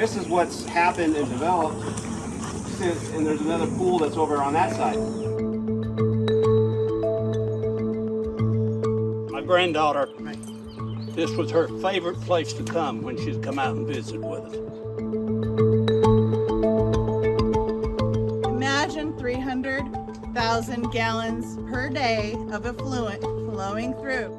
This is what's happened and developed since, and there's another pool that's over on that side. My granddaughter, this was her favorite place to come when she'd come out and visit with us. Imagine 300,000 gallons per day of effluent flowing through.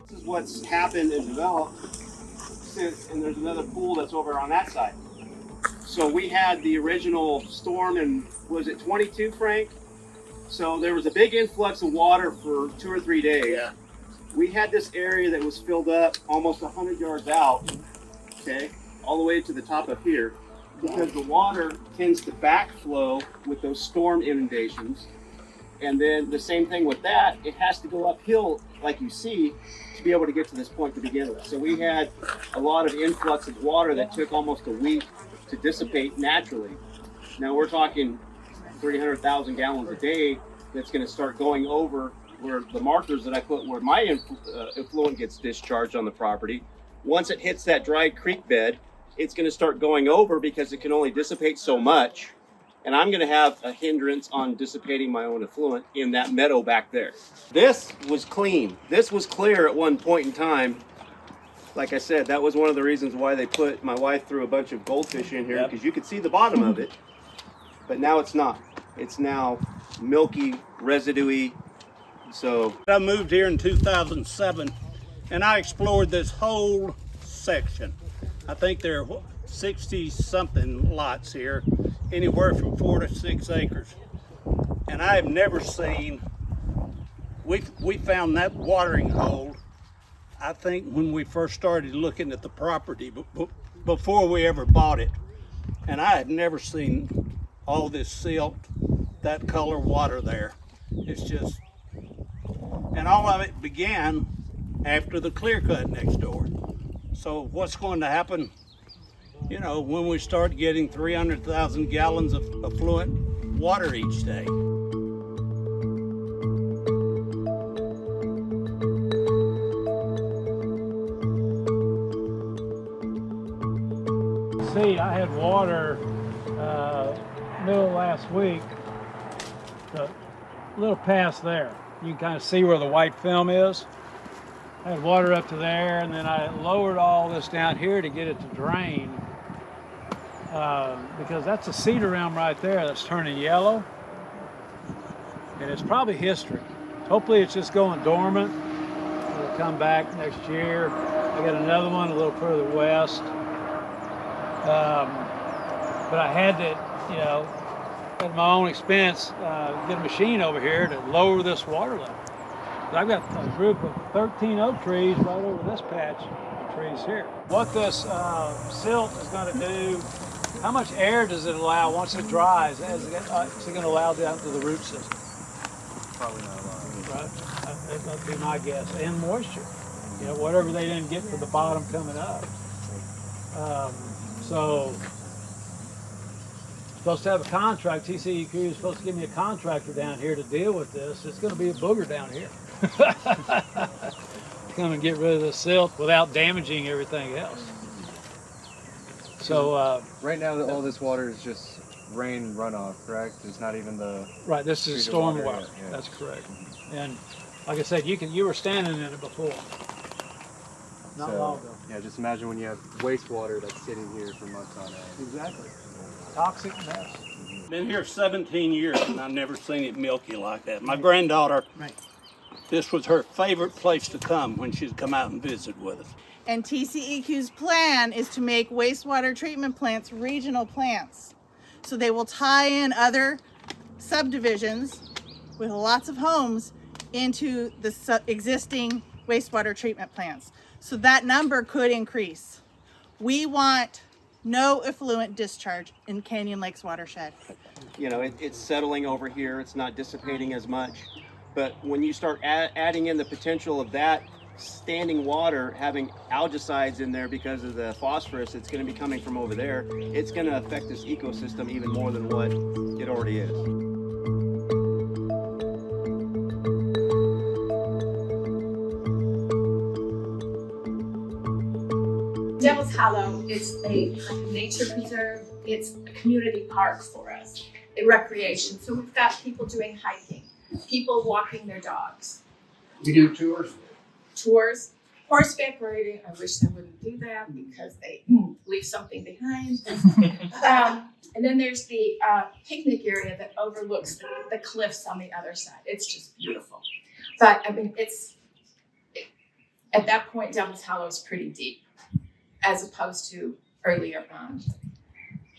This is what's happened and developed since, and there's another pool that's over on that side. So we had the original storm in, was it 22, Frank? So there was a big influx of water for 2 or 3 days. Yeah. We had this area that was filled up almost 100 yards out, okay, all the way to the top of here, because the water tends to backflow with those storm inundations. And then the same thing with that, it has to go uphill, like you see, to be able to get to this point to begin with. So we had a lot of influx of water that took almost a week to dissipate naturally. Now we're talking 300,000 gallons a day that's going to start going over where the markers that I put where my effluent gets discharged on the property. Once it hits that dry creek bed, it's going to start going over because it can only dissipate so much. And I'm going to have a hindrance on dissipating my own effluent in that meadow back there. This was clean. This was clear at one point in time. Like I said, that was one of the reasons why they put my wife through a bunch of goldfish in here, because you could see the bottom of it. But now it's not. It's now milky, residuey. So I moved here in 2007 and I explored this whole section. I think there are 60 something lots here, anywhere from 4 to 6 acres. And I have never seen, we found that watering hole, I think when we first started looking at the property, before we ever bought it. And I had never seen all this silt, that color water there. It's just, and all of it began after the clear cut next door. So what's going to happen, you know, when we start getting 300,000 gallons of effluent water each day? See, I had water middle of last week, a little past there. You can kind of see where the white film is. I had water up to there, and then I lowered all this down here to get it to drain, because that's a cedar elm right there that's turning yellow, and it's probably history. Hopefully it's just going dormant. It'll come back next year. I got another one a little further west. But I had to, you know, at my own expense, get a machine over here to lower this water level. But I've got a group of 13 oak trees right over this patch of trees here. What this silt is going to do, how much air does it allow once it dries? Is it going to allow down to the root system? Probably not a lot. Right? That would be my guess. And moisture. You know, whatever they didn't get to the bottom coming up. So, supposed to have a contract. TCEQ is supposed to give me a contractor down here to deal with this. It's going to be a booger down here. Come and get rid of the silt without damaging everything else. So right now, all this water is just rain runoff, correct? It's not even the right. This is storm water. Yeah. That's correct. And like I said, you were standing in it before. Not long ago. Yeah, just imagine when you have wastewater that's sitting here for months on end. Exactly. Toxic mess. Been here 17 years and I've never seen it milky like that. My granddaughter, this was her favorite place to come when she'd come out and visit with us. And TCEQ's plan is to make wastewater treatment plants regional plants. So they will tie in other subdivisions with lots of homes into the existing wastewater treatment plants. So that number could increase. We want no effluent discharge in Canyon Lakes watershed. You know, it's settling over here. It's not dissipating as much. But when you start adding in the potential of that standing water having algicides in there because of the phosphorus that's going to be coming from over there, it's going to affect this ecosystem even more than what it already is. Devil's Hollow is a nature preserve. It's a community park for us, a recreation. So we've got people doing hiking, people walking their dogs. We do tours, horseback riding. I wish they wouldn't do that because they leave something behind. And then there's the picnic area that overlooks the cliffs on the other side. It's just beautiful. But I mean, at that point, Devil's Hollow is pretty deep, as opposed to earlier on.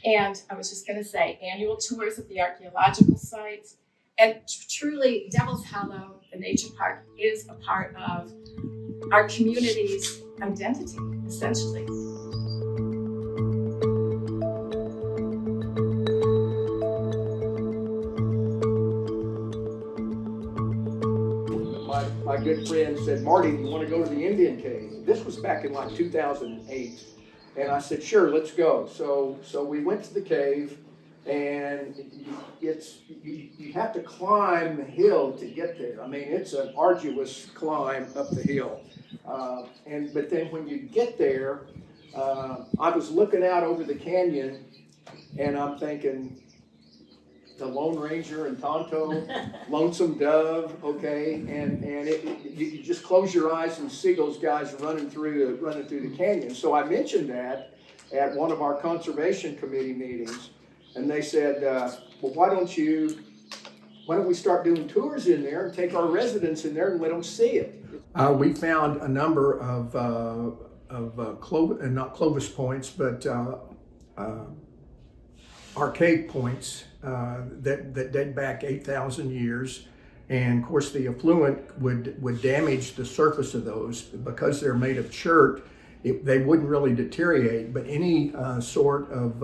And I was just going to say, annual tours of the archaeological sites. And truly, Devil's Hollow, the nature park, is a part of our community's identity, essentially. My good friend said, Marty, you want to go to the Indian cave? This was back in like 2008. And I said, sure, let's go. So we went to the cave, and you have to climb the hill to get there. I mean, it's an arduous climb up the hill. But then when you get there, I was looking out over the canyon, and I'm thinking, the Lone Ranger and Tonto, Lonesome Dove, okay, and you just close your eyes and see those guys running through the canyon. So I mentioned that at one of our conservation committee meetings, and they said, well, why don't we start doing tours in there and take our residents in there and let them see it? We found a number of not Clovis points, but archaic points that date back 8,000 years. And of course the effluent would damage the surface of those. Because they're made of chert, they wouldn't really deteriorate, but any sort of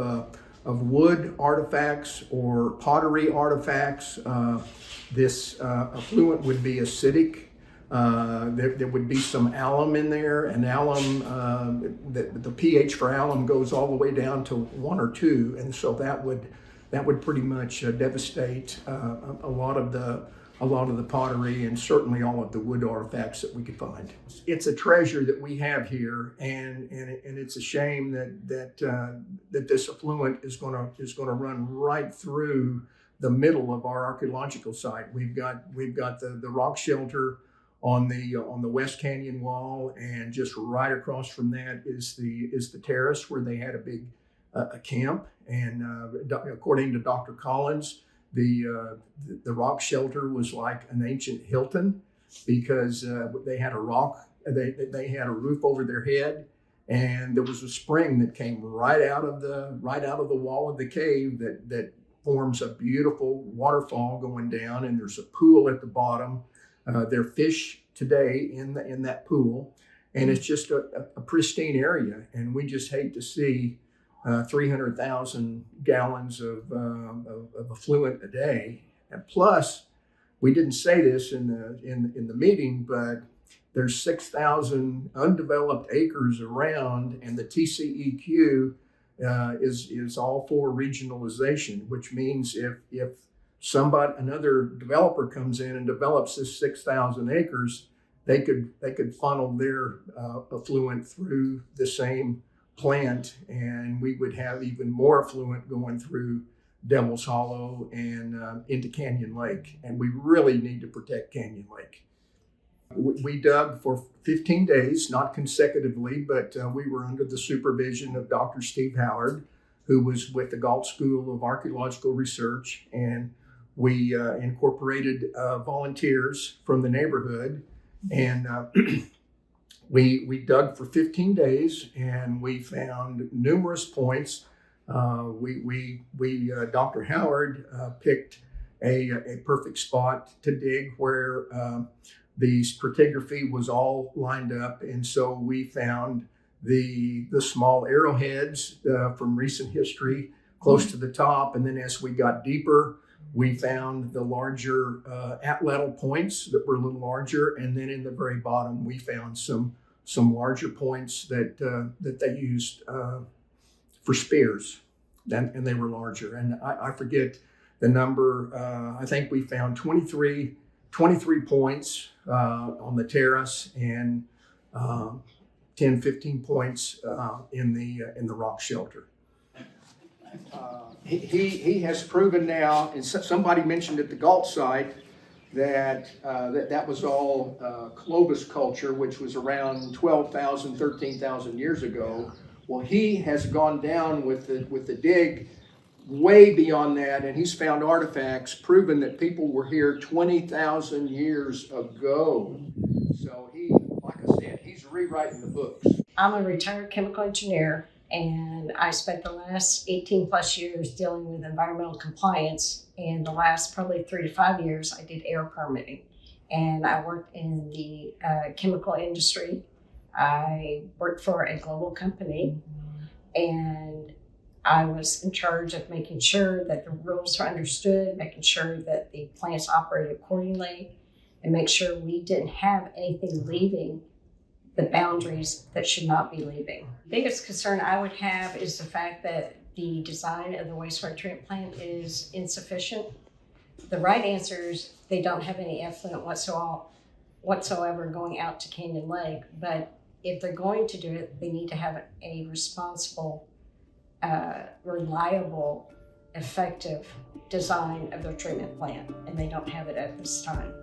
wood artifacts or pottery artifacts, this effluent would be acidic. There would be some alum in there, and alum, the pH for alum goes all the way down to 1 or 2, and so that would pretty much devastate a lot of the pottery and certainly all of the wood artifacts that we could find. It's a treasure that we have here, and it's a shame that this effluent is going to run right through the middle of our archaeological site. We've got the rock shelter on the West Canyon wall, and just right across from that is the terrace where they had a big camp. And according to Dr. Collins, the rock shelter was like an ancient Hilton, because they had they had a roof over their head, and there was a spring that came right out of the wall of the cave that forms a beautiful waterfall going down, and there's a pool at the bottom. There are fish today in that pool, and it's just a pristine area. And we just hate to see 300,000 gallons of effluent a day. And plus, we didn't say this in the meeting, but there's 6,000 undeveloped acres around, and the TCEQ is all for regionalization, which means if another developer comes in and develops this 6,000 acres, they could funnel their effluent through the same plant, and we would have even more effluent going through Devil's Hollow and into Canyon Lake. And we really need to protect Canyon Lake. We dug for 15 days, not consecutively, but we were under the supervision of Dr. Steve Howard, who was with the Galt School of Archaeological Research, and we incorporated volunteers from the neighborhood, and we dug for 15 days, and we found numerous points. Dr. Howard picked a perfect spot to dig where the stratigraphy was all lined up, and so we found the small arrowheads from recent history close to the top, and then as we got deeper, we found the larger atlatl points that were a little larger, and then in the very bottom we found some larger points that they used for spears, and they were larger. And I forget the number. I think we found 23 points on the terrace and 10, 15 points in the rock shelter. He has proven now, and somebody mentioned at the Galt site that that was all Clovis culture, which was around 12,000, 13,000 years ago. Well, he has gone down with the dig way beyond that, and he's found artifacts proving that people were here 20,000 years ago. So he, like I said, he's rewriting the books. I'm a retired chemical engineer, and I spent the last 18 plus years dealing with environmental compliance. And the last probably 3 to 5 years, I did air permitting. And I worked in the chemical industry. I worked for a global company, and I was in charge of making sure that the rules were understood, making sure that the plants operated accordingly, and make sure we didn't have anything leaving the boundaries that should not be leaving. The biggest concern I would have is the fact that the design of the wastewater treatment plant is insufficient. The right answer is they don't have any effluent whatsoever going out to Canyon Lake, but if they're going to do it, they need to have a responsible, reliable, effective design of their treatment plant, and they don't have it at this time.